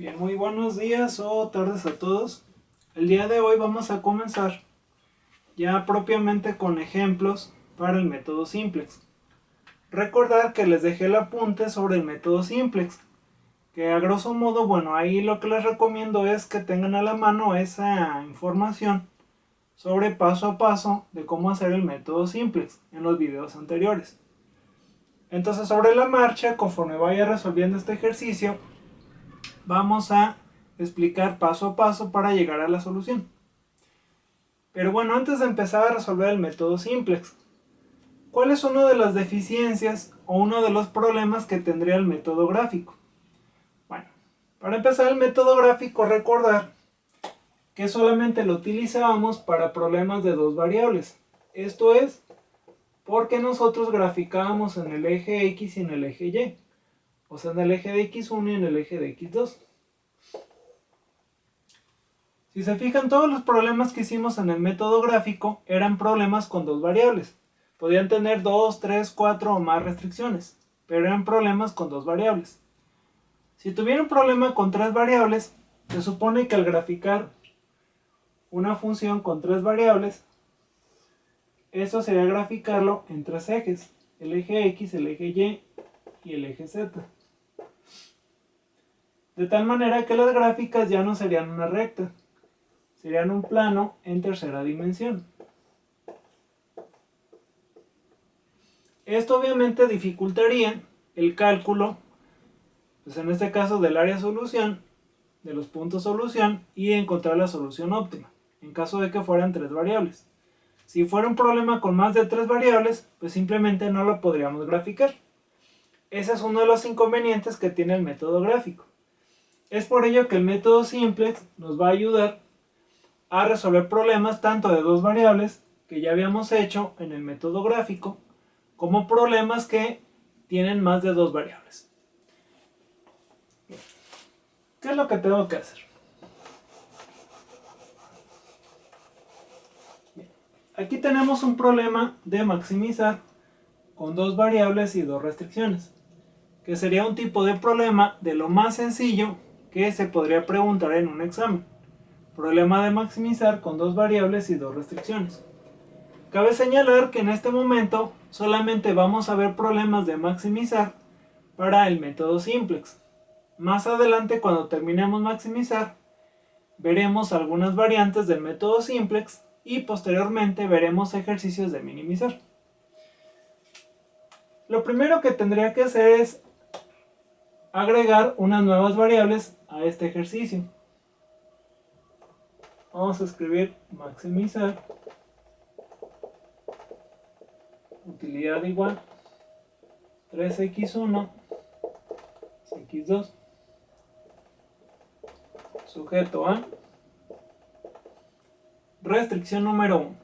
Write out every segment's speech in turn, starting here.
Bien, muy buenos días o tardes a todos. El día de hoy vamos a comenzar ya propiamente con ejemplos para el método simplex. Recordar que les dejé el apunte sobre el método simplex, que a grosso modo, bueno, ahí lo que les recomiendo es que tengan a la mano esa información sobre paso a paso de cómo hacer el método simplex en los videos anteriores. Entonces, sobre la marcha, conforme vaya resolviendo este ejercicio, vamos a explicar paso a paso para llegar a la solución. Pero bueno, antes de empezar a resolver el método simplex, ¿cuál es una de las deficiencias o uno de los problemas que tendría el método gráfico? Bueno, para empezar el método gráfico, recordar que solamente lo utilizábamos para problemas de dos variables. Esto es, porque nosotros graficábamos en el eje X y en el eje Y. O sea, en el eje de X1 y en el eje de X2. Si se fijan, todos los problemas que hicimos en el método gráfico eran problemas con dos variables. Podían tener 2, 3, 4 o más restricciones, pero eran problemas con dos variables. Si tuviera un problema con tres variables, se supone que al graficar una función con tres variables, eso sería graficarlo en tres ejes, el eje X, el eje Y y el eje Z. De tal manera que las gráficas ya no serían una recta, serían un plano en tercera dimensión. Esto obviamente dificultaría el cálculo, pues en este caso del área solución, de los puntos solución y encontrar la solución óptima, en caso de que fueran tres variables. Si fuera un problema con más de tres variables, pues simplemente no lo podríamos graficar. Ese es uno de los inconvenientes que tiene el método gráfico. Es por ello que el método simplex nos va a ayudar a resolver problemas tanto de dos variables que ya habíamos hecho en el método gráfico, como problemas que tienen más de dos variables. ¿Qué es lo que tengo que hacer? Bien. Aquí tenemos un problema de maximizar con dos variables y dos restricciones, que sería un tipo de problema de lo más sencillo que se podría preguntar en un examen. Problema de maximizar con dos variables y dos restricciones. Cabe señalar que en este momento solamente vamos a ver problemas de maximizar para el método simplex. Más adelante, cuando terminemos maximizar, veremos algunas variantes del método simplex y posteriormente veremos ejercicios de minimizar. Lo primero que tendría que hacer es agregar unas nuevas variables a este ejercicio. Vamos a escribir maximizar, utilidad igual 3x1 x2, sujeto a restricción número 1.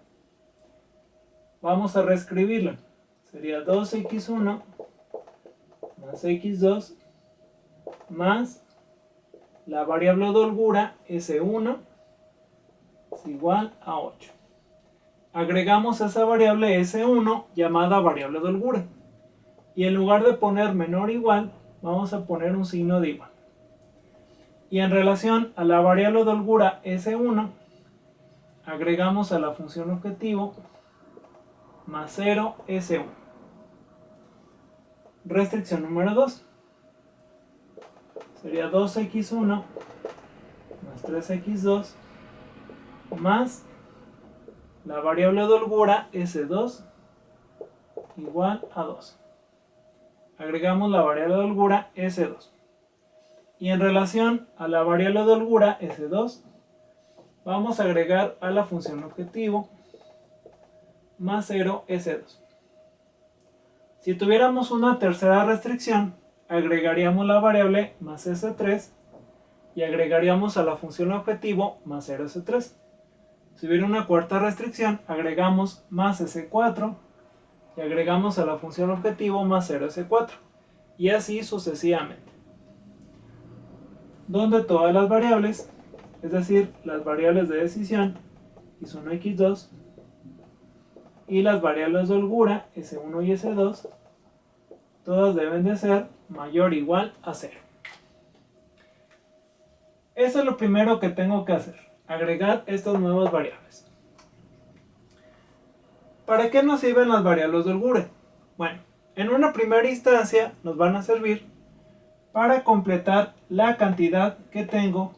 Vamos a reescribirla. Sería 2x1 más x2 más la variable de holgura S1 es igual a 8. Agregamos esa variable S1 llamada variable de holgura. Y en lugar de poner menor o igual, vamos a poner un signo de igual. Y en relación a la variable de holgura S1, agregamos a la función objetivo más 0 S1. Restricción número 2. Sería 2x1 más 3x2 más la variable de holgura S2 igual a 2. Agregamos la variable de holgura S2. Y en relación a la variable de holgura S2, vamos a agregar a la función objetivo más 0 S2. Si tuviéramos una tercera restricción, agregaríamos la variable más S3 y agregaríamos a la función objetivo más 0 S3. Si hubiera una cuarta restricción, agregamos más S4 y agregamos a la función objetivo más 0 S4 y así sucesivamente, donde todas las variables, es decir, las variables de decisión x1 y x2 y las variables de holgura S1 y S2, todas deben de ser mayor o igual a 0. Eso es lo primero que tengo que hacer, agregar estas nuevas variables. ¿Para qué nos sirven las variables de holgura? Bueno, en una primera instancia nos van a servir para completar la cantidad que tengo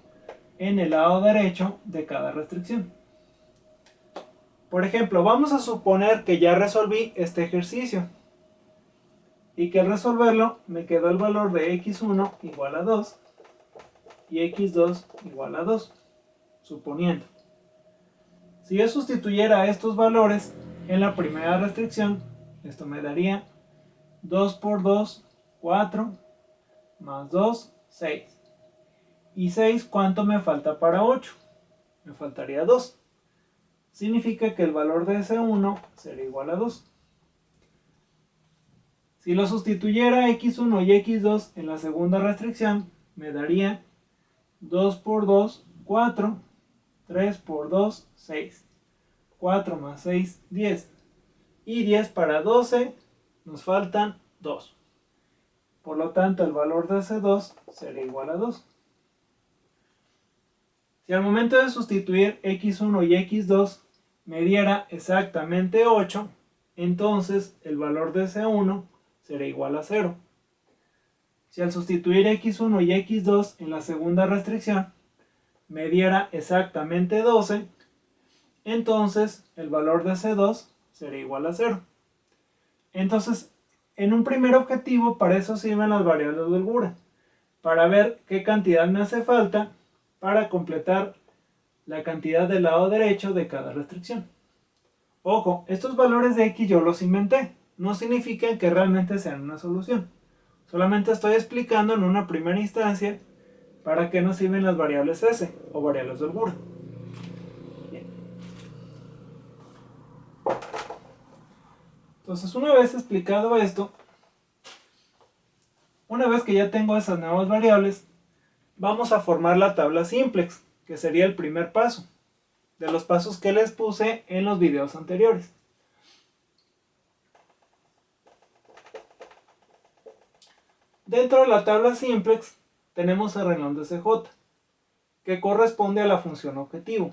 en el lado derecho de cada restricción. Por ejemplo, vamos a suponer que ya resolví este ejercicio y que al resolverlo me quedó el valor de x1 igual a 2 y x2 igual a 2, suponiendo. Si yo sustituyera estos valores en la primera restricción, esto me daría 2 por 2, 4, más 2, 6. Y 6, ¿cuánto me falta para 8? Me faltaría 2. Significa que el valor de S1 será igual a 2. Si lo sustituyera x1 y x2 en la segunda restricción, me daría 2 por 2, 4, 3 por 2, 6. 4 más 6, 10. Y 10 para 12, nos faltan 2. Por lo tanto, el valor de S2 será igual a 2. Si al momento de sustituir x1 y x2 me diera exactamente 8, entonces el valor de S1 será igual a 0. Si al sustituir x1 y x2 en la segunda restricción me diera exactamente 12, entonces el valor de C2 será igual a 0. Entonces, en un primer objetivo, para eso sirven las variables de holgura, para ver qué cantidad me hace falta para completar la cantidad del lado derecho de cada restricción. Ojo, estos valores de x yo los inventé, no significan que realmente sean una solución. Solamente estoy explicando en una primera instancia para qué nos sirven las variables S o variables de holgura. Bien. Entonces, una vez explicado esto, una vez que ya tengo esas nuevas variables, vamos a formar la tabla simplex, que sería el primer paso, de los pasos que les puse en los videos anteriores. Dentro de la tabla simplex tenemos el renglón de CJ, que corresponde a la función objetivo.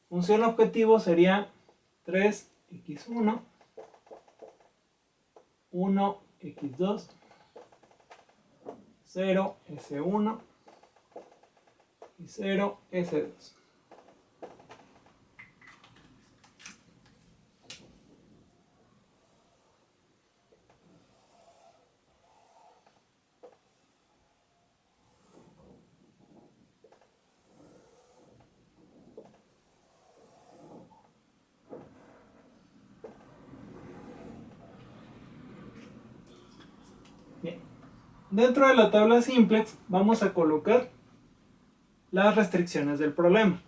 Función objetivo sería 3x1, 1x2, 0s1 y 0s2. Bien. Dentro de la tabla simplex vamos a colocar las restricciones del problema.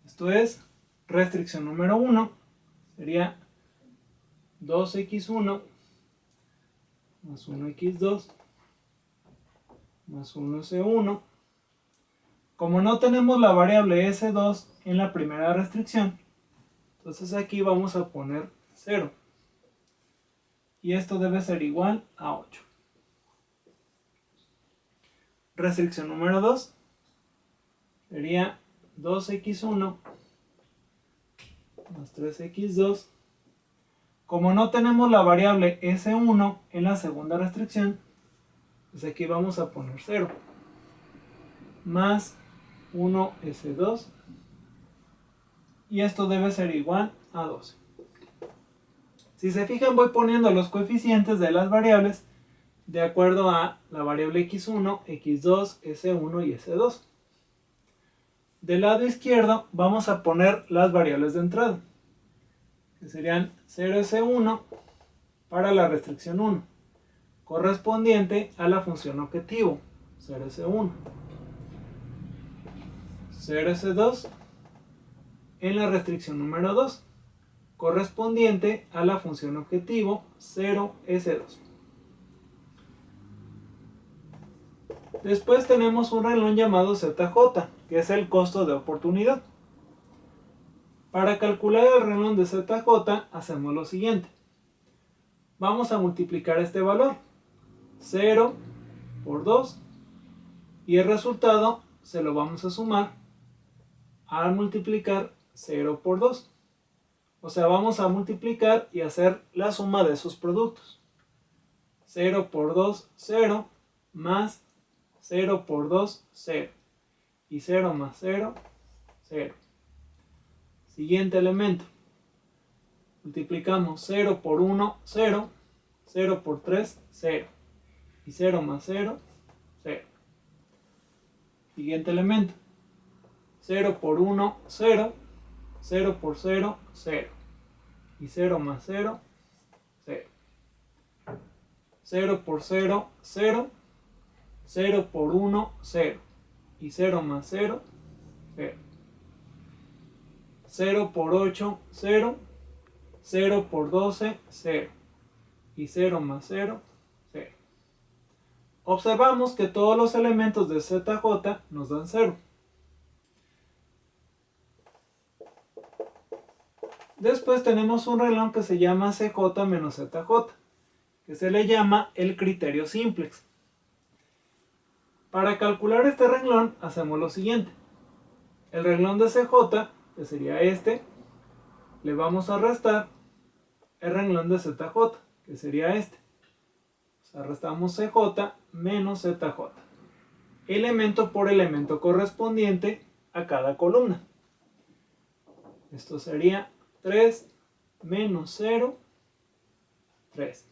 Esto es, restricción número 1 sería 2x1 más 1x2 más 1c1. Como no tenemos la variable s2 en la primera restricción, entonces aquí vamos a poner 0. Y esto debe ser igual a 8. Restricción número 2 sería 2x1 más 3x2. Como no tenemos la variable s1 en la segunda restricción, pues aquí vamos a poner 0. Más 1s2. Y esto debe ser igual a 12. Si se fijan, voy poniendo los coeficientes de las variables de acuerdo a la variable x1, x2, s1 y s2. Del lado izquierdo vamos a poner las variables de entrada, que serían 0s1 para la restricción 1, correspondiente a la función objetivo, 0s1. 0s2 en la restricción número 2, correspondiente a la función objetivo 0s2. Después tenemos un renglón llamado ZJ, que es el costo de oportunidad. Para calcular el renglón de ZJ hacemos lo siguiente. Vamos a multiplicar este valor, 0 por 2 Y el resultado se lo vamos a sumar al multiplicar 0 por 2. O sea, vamos a multiplicar y hacer la suma de esos productos. 0 por 2, 0, más 0 por 2, 0. Y 0 más 0, 0. Siguiente elemento. Multiplicamos 0 por 1, 0. 0 por 3, 0. Y 0 más 0, 0. Siguiente elemento. 0 por 1, 0. 0 por 0, 0. Y 0 más 0, 0. 0 por 0, 0. 0 por 1, 0. Y 0 más 0, 0. 0 por 8, 0. 0 por 12, 0. Y 0 más 0, 0. Observamos que todos los elementos de ZJ nos dan 0. Después tenemos un renglón que se llama CJ menos ZJ, que se le llama el criterio simplex. Para calcular este renglón hacemos lo siguiente. El renglón de CJ, que sería este, le vamos a restar el renglón de ZJ, que sería este. O sea, restamos CJ menos ZJ, elemento por elemento correspondiente a cada columna. Esto sería 3 menos 0, 3.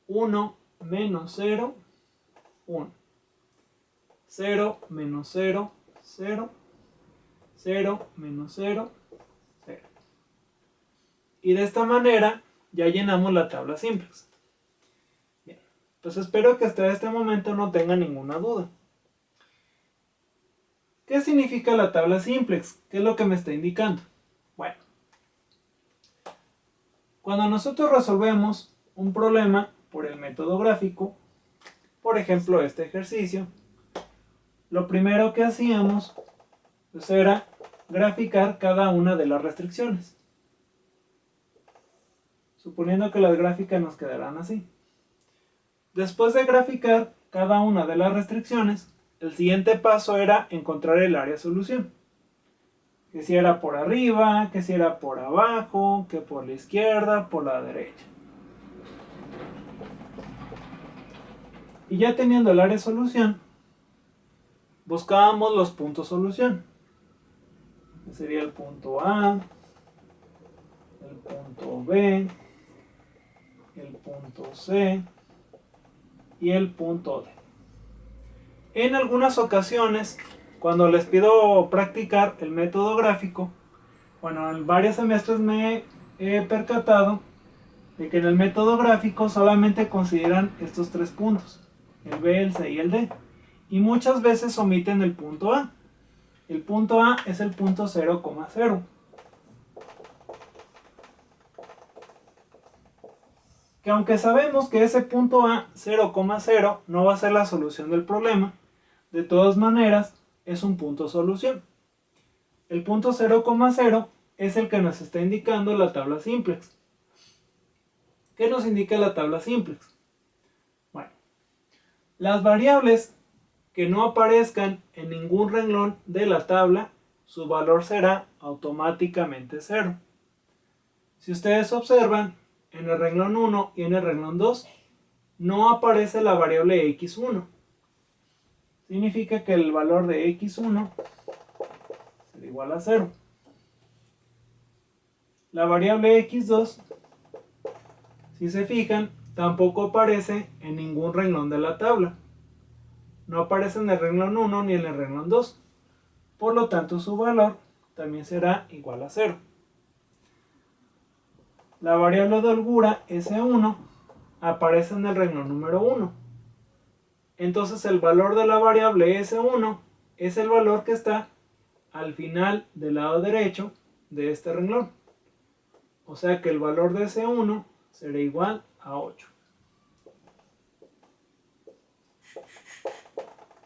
1 menos 0, 1. 0 menos 0, 0. 0 menos 0, 0. Y de esta manera ya llenamos la tabla simplex. Bien, pues espero que hasta este momento no tenga ninguna duda. ¿Qué significa la tabla simplex? ¿Qué es lo que me está indicando? Bueno, cuando nosotros resolvemos un problema por el método gráfico, por ejemplo este ejercicio, lo primero que hacíamos pues era graficar cada una de las restricciones. Suponiendo que las gráficas nos quedarán así. Después de graficar cada una de las restricciones, el siguiente paso era encontrar el área de solución. Que si era por arriba, que si era por abajo, que por la izquierda, por la derecha. Y ya teniendo el área de solución, buscábamos los puntos solución. Que sería el punto A, el punto B, el punto C y el punto D. En algunas ocasiones, cuando les pido practicar el método gráfico, bueno, en varios semestres me he percatado de que en el método gráfico solamente consideran estos tres puntos, el B, el C y el D, y muchas veces omiten el punto A. El punto A es el punto 0,0. Que aunque sabemos que ese punto A 0,0 no va a ser la solución del problema, de todas maneras es un punto solución. El punto 0,0 es el que nos está indicando la tabla simplex. ¿Qué nos indica la tabla simplex? Bueno, las variables que no aparezcan en ningún renglón de la tabla, su valor será automáticamente 0. Si ustedes observan, en el renglón 1 y en el renglón 2 no aparece la variable x1. Significa que el valor de x1 será igual a 0. La variable x2, si se fijan, tampoco aparece en ningún renglón de la tabla. No aparece en el renglón 1 ni en el renglón 2. Por lo tanto, su valor también será igual a 0. La variable de holgura S1 aparece en el renglón número 1. Entonces el valor de la variable S1 es el valor que está al final del lado derecho de este renglón. O sea que el valor de S1 será igual a 8.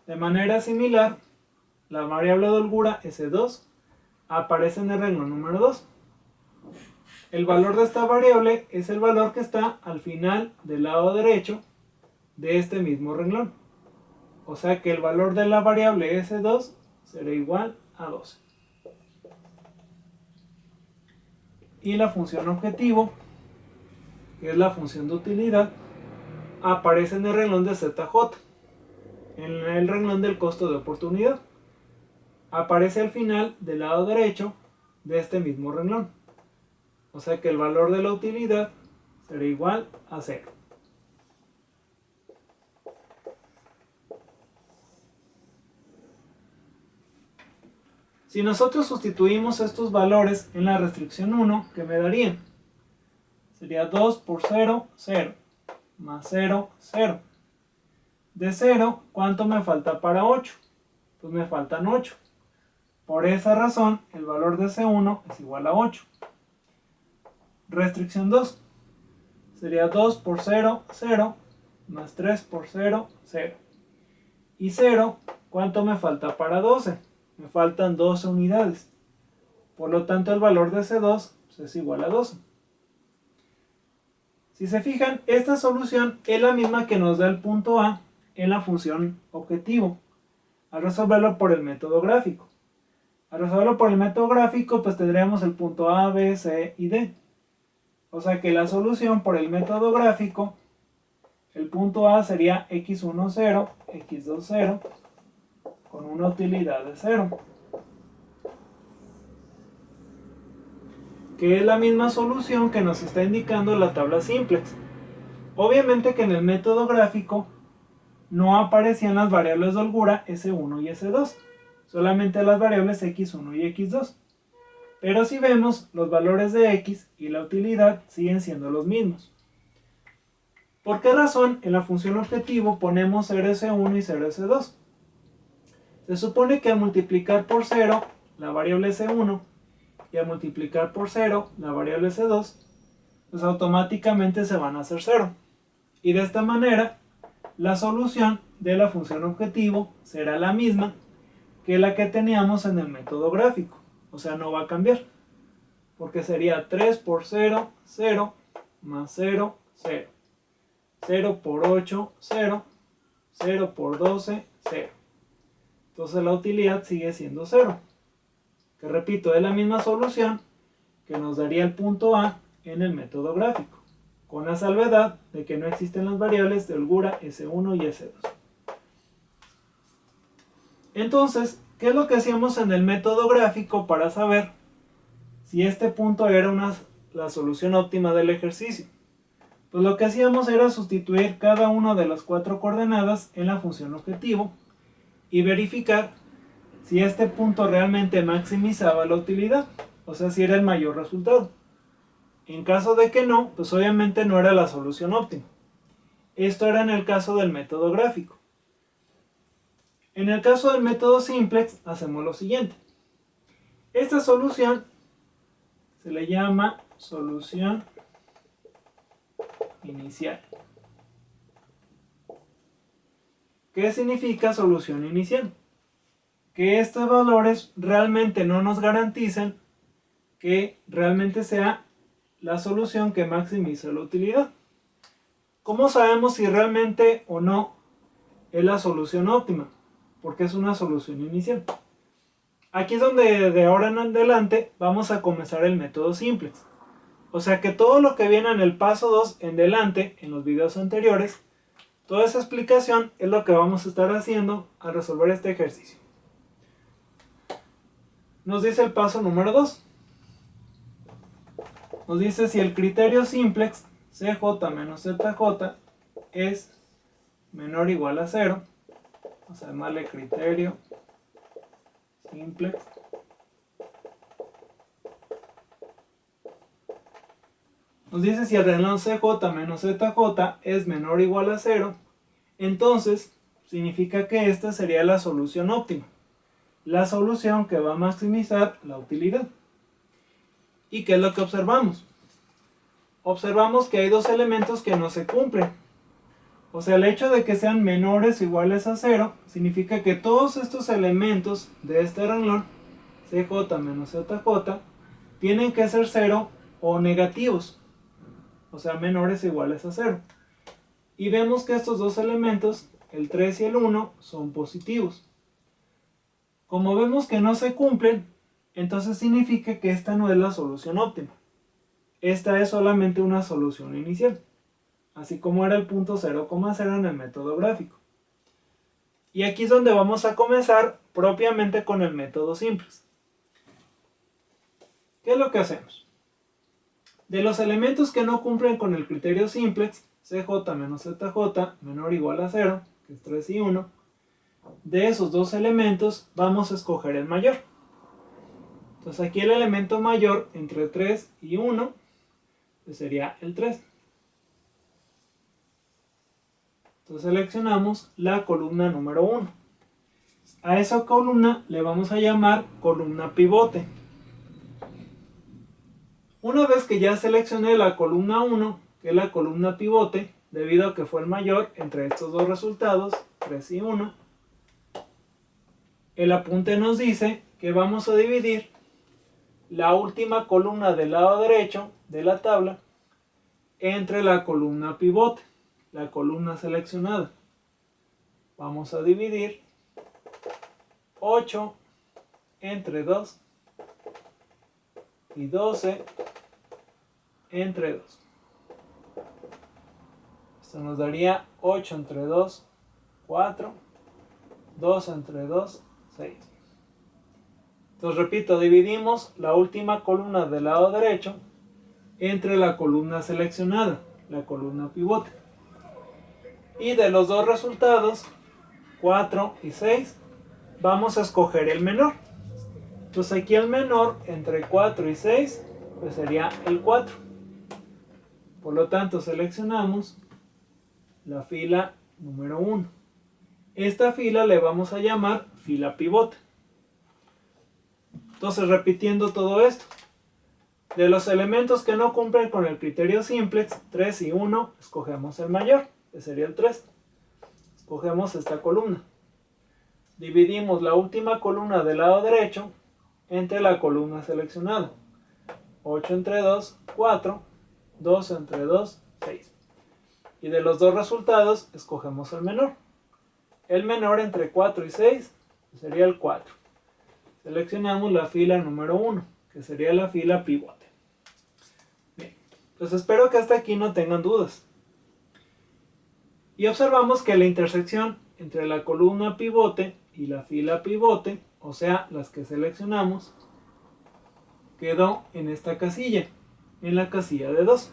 De manera similar, la variable de holgura S2 aparece en el renglón número 2. El valor de esta variable es el valor que está al final del lado derecho de este mismo renglón. O sea que el valor de la variable S2 será igual a 12. Y la función objetivo, que es la función de utilidad, aparece en el renglón de ZJ, en el renglón del costo de oportunidad. Aparece al final del lado derecho de este mismo renglón. O sea que el valor de la utilidad será igual a 0. Si nosotros sustituimos estos valores en la restricción 1, ¿qué me darían? Sería 2 por 0, 0, más 0, 0. De 0, ¿cuánto me falta para 8? Pues me faltan 8. Por esa razón, el valor de C1 es igual a 8. Restricción 2. Sería 2 por 0, 0, más 3 por 0, 0. Y 0, ¿cuánto me falta para 12? Me faltan 12 unidades. Por lo tanto, el valor de C2 es igual a 12. Si se fijan, esta solución es la misma que nos da el punto A en la función objetivo, al resolverlo por el método gráfico. Al resolverlo por el método gráfico, pues tendríamos el punto A, B, C y D. O sea que la solución por el método gráfico, el punto A sería x1, 0, x2, 0, con una utilidad de 0. Que es la misma solución que nos está indicando la tabla simplex. Obviamente que en el método gráfico no aparecían las variables de holgura S1 y S2, solamente las variables X1 y X2. Pero si vemos, los valores de X y la utilidad siguen siendo los mismos. ¿Por qué razón en la función objetivo ponemos 0S1 y 0S2? Se supone que al multiplicar por 0 la variable S1 y al multiplicar por 0 la variable S2, pues automáticamente se van a hacer 0. Y de esta manera, la solución de la función objetivo será la misma que la que teníamos en el método gráfico. O sea, no va a cambiar. Porque sería 3 por 0, 0, más 0, 0. 0 por 8, 0. 0 por 12, 0. Entonces la utilidad sigue siendo 0. Que repito, es la misma solución que nos daría el punto A en el método gráfico, con la salvedad de que no existen las variables de holgura S1 y S2. Entonces, ¿qué es lo que hacíamos en el método gráfico para saber si este punto era la solución óptima del ejercicio? Pues lo que hacíamos era sustituir cada una de las 4 coordenadas en la función objetivo y verificar si este punto realmente maximizaba la utilidad, o sea, si era el mayor resultado. En caso de que no, pues obviamente no era la solución óptima. Esto era en el caso del método gráfico. En el caso del método simplex, hacemos lo siguiente. Esta solución se le llama solución inicial. ¿Qué significa solución inicial? Que estos valores realmente no nos garanticen que realmente sea la solución que maximiza la utilidad. ¿Cómo sabemos si realmente o no es la solución óptima? Porque es una solución inicial. Aquí es donde de ahora en adelante vamos a comenzar el método simplex. O sea que todo lo que viene en el paso 2 en delante, en los videos anteriores, toda esa explicación es lo que vamos a estar haciendo al resolver este ejercicio. Nos dice el paso número 2. Nos dice si el criterio simplex CJ menos ZJ es menor o igual a 0. Vamos a llamarle criterio simplex nos dice si el renglón CJ menos ZJ es menor o igual a 0, entonces significa que esta sería la solución óptima, la solución que va a maximizar la utilidad. ¿Y qué es lo que observamos? Observamos que hay dos elementos que no se cumplen. O sea, el hecho de que sean menores o iguales a 0 significa que todos estos elementos de este renglón, CJ menos ZJ, tienen que ser 0 o negativos. O sea, menores o iguales a 0. Y vemos que estos dos elementos el 3 y el 1 son positivos. Como vemos que no se cumplen, entonces significa que esta no es la solución óptima. Esta es solamente una solución inicial, así como era el punto 0,0 en el método gráfico. Y aquí es donde vamos a comenzar propiamente con el método simplex. ¿Qué es lo que hacemos? De los elementos que no cumplen con el criterio simplex, CJ menos ZJ menor o igual a 0, que es 3 y 1, de esos dos elementos vamos a escoger el mayor. Entonces aquí el elemento mayor entre 3 y 1 pues sería el 3. Entonces seleccionamos la columna número 1. A esa columna le vamos a llamar columna pivote. Una vez que ya seleccioné la columna 1, que es la columna pivote, debido a que fue el mayor entre estos dos resultados, 3 y 1, el apunte nos dice que vamos a dividir la última columna del lado derecho de la tabla entre la columna pivote, la columna seleccionada. Vamos a dividir 8 entre 2 y 12 entre 2. Esto nos daría 8 entre 2, 4, 2 entre 2, 6. Entonces repito, dividimos la última columna del lado derecho entre la columna seleccionada, la columna pivote. Y de los dos resultados, 4 y 6, vamos a escoger el menor. Entonces aquí el menor entre 4 y 6 pues sería el 4. Por lo tanto seleccionamos la fila número 1. Esta fila le vamos a llamar fila pivote. Entonces repitiendo todo esto, de los elementos que no cumplen con el criterio simplex, 3 y 1, escogemos el mayor, que sería el 3. Escogemos esta columna. Dividimos la última columna del lado derecho entre la columna seleccionada. 8 entre 2, 4, 2 entre 2, 6. Y de los dos resultados, escogemos el menor. El menor entre 4 y 6 sería el 4. Seleccionamos la fila número 1, que sería la fila pivote. Bien, pues espero que hasta aquí no tengan dudas. Y observamos que la intersección entre la columna pivote y la fila pivote, o sea, las que seleccionamos, quedó en esta casilla, en la casilla de 2.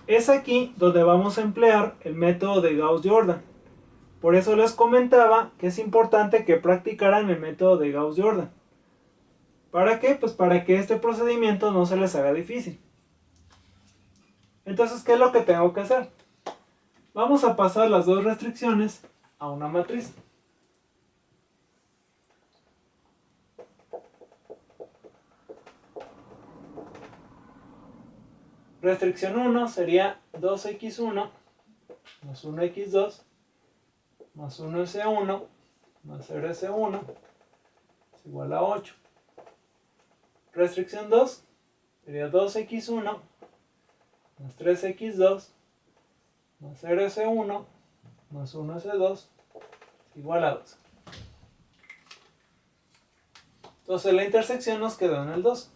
Es aquí donde vamos a emplear el método de Gauss-Jordan. Por eso les comentaba que es importante que practicaran el método de Gauss-Jordan. ¿Para qué? Pues para que este procedimiento no se les haga difícil. Entonces, ¿qué es lo que tengo que hacer? Vamos a pasar las dos restricciones a una matriz. Restricción 1 sería 2x1 más 1x2 más 1s1 más 0s1 es igual a 8. Restricción 2 sería 2x1 más 3x2 más 0s1 más 1s2 es igual a 2. Entonces la intersección nos quedó en el 2.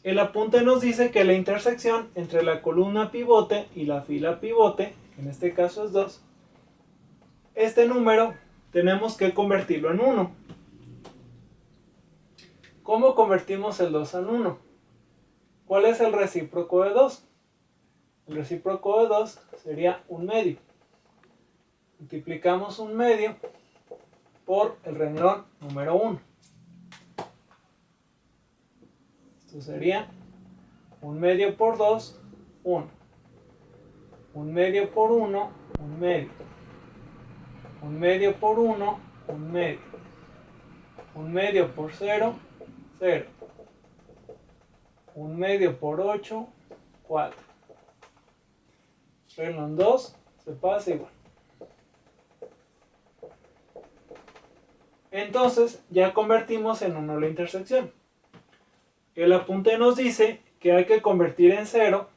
El apunte nos dice que la intersección entre la columna pivote y la fila pivote, en este caso es 2, este número tenemos que convertirlo en 1. ¿Cómo convertimos el 2 en 1? ¿Cuál es el recíproco de 2? El recíproco de 2 sería 1/2. Multiplicamos 1/2 por el renglón número 1. Esto sería 1/2 por 2, 1. 1/2 por 1, 1/2. 1/2 por 1, 1/2. 1/2 por 0, 0. 1/2 por 8, 4. Renglón 2 se pasa igual. Entonces ya convertimos en 1 la intersección. El apunte nos dice que hay que convertir en 0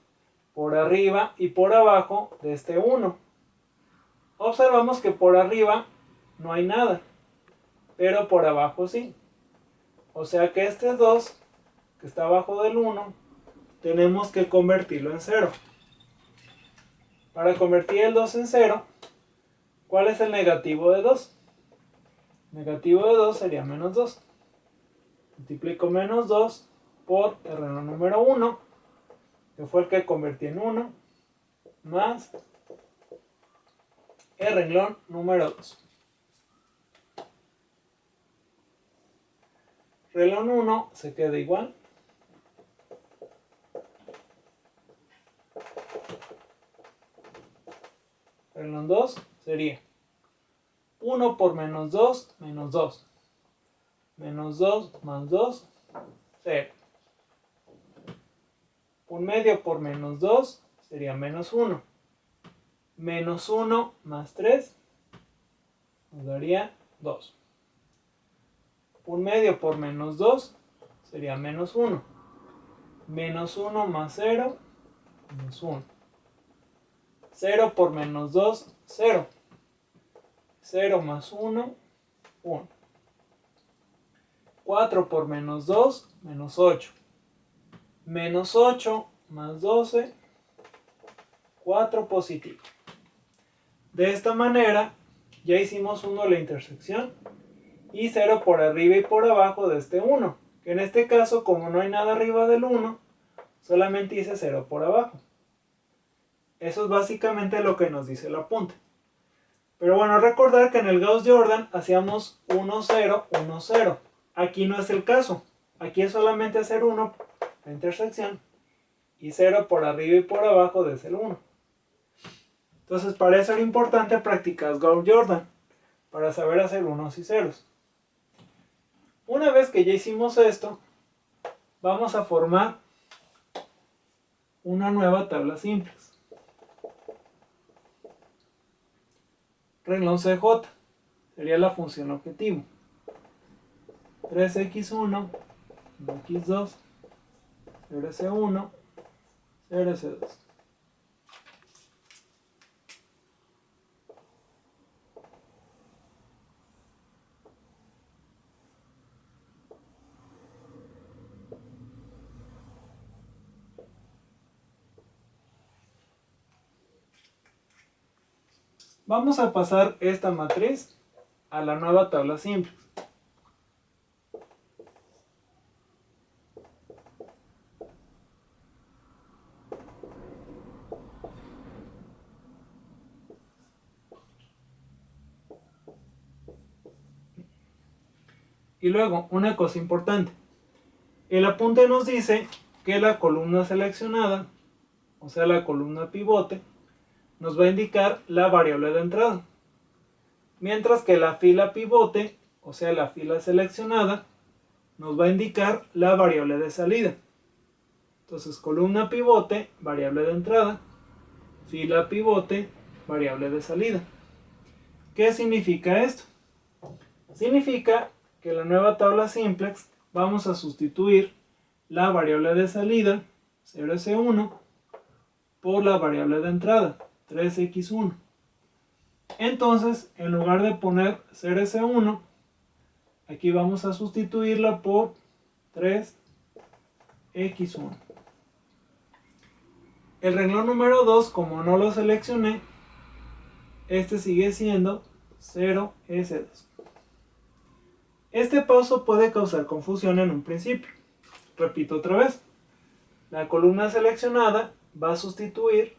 por arriba y por abajo de este 1. Observamos que por arriba no hay nada, pero por abajo sí. O sea que este 2, que está abajo del 1, tenemos que convertirlo en 0. Para convertir el 2 en 0, ¿cuál es el negativo de 2? Negativo de 2 sería menos 2. Multiplico menos 2 por el renglón número 1, que fue el que convertí en 1, más el renglón número 2. Renglón 1 se queda igual. Renglón 2 sería 1 por menos 2, menos 2. Menos 2 más 2, 0. 1/2 por menos 2 sería menos 1. Menos 1 más 3 nos daría 2. 1/2 por menos 2 sería menos 1. Menos 1 más 0, menos 1. 0 por menos 2, 0. 0 más 1, 1. 4 por menos 2, menos 8. Menos 8 más 12, 4 positivo. De esta manera ya hicimos 1 de la intersección y 0 por arriba y por abajo de este 1, que en este caso, como no hay nada arriba del 1, solamente hice 0 por abajo. Eso es básicamente lo que nos dice el apunte. Pero bueno, recordar que en el Gauss-Jordan hacíamos 1, 0, 1, 0. Aquí no es el caso. Aquí es solamente hacer 1, la intersección, y 0 por arriba y por abajo de ese 1. Entonces, para eso era importante practicar Gauss-Jordan, para saber hacer unos y ceros. Una vez que ya hicimos esto, vamos a formar una nueva tabla simplex. Renglón CJ sería la función objetivo. 3x1, x2, 0s1, 0s2. Vamos a pasar esta matriz a la nueva tabla simplex. Y luego, una cosa importante. El apunte nos dice que la columna seleccionada, o sea la columna pivote, nos va a indicar la variable de entrada. Mientras que la fila pivote, o sea la fila seleccionada, nos va a indicar la variable de salida. Entonces, columna pivote, variable de entrada, fila pivote, variable de salida. ¿Qué significa esto? Significa que en la nueva tabla simplex vamos a sustituir la variable de salida, 0s1, por la variable de entrada, 3x1. Entonces, en lugar de poner 0s1, aquí vamos a sustituirla por 3x1. El renglón número 2, como no lo seleccioné, este sigue siendo 0s2. Este paso puede causar confusión en un principio. Repito otra vez. La columna seleccionada va a sustituir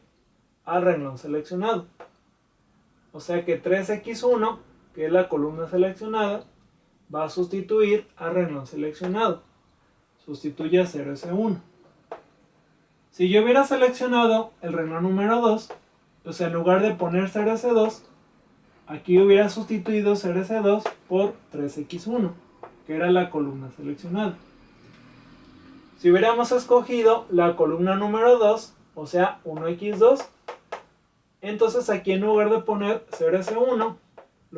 al renglón seleccionado. O sea que 3x1, que es la columna seleccionada, va a sustituir al renglón seleccionado. Sustituye a 0s1. Si yo hubiera seleccionado el renglón número 2, pues en lugar de poner 0s2, aquí hubiera sustituido 0s2 por 3x1, que era la columna seleccionada. Si hubiéramos escogido la columna número 2, o sea 1x2, entonces aquí en lugar de poner 0s1,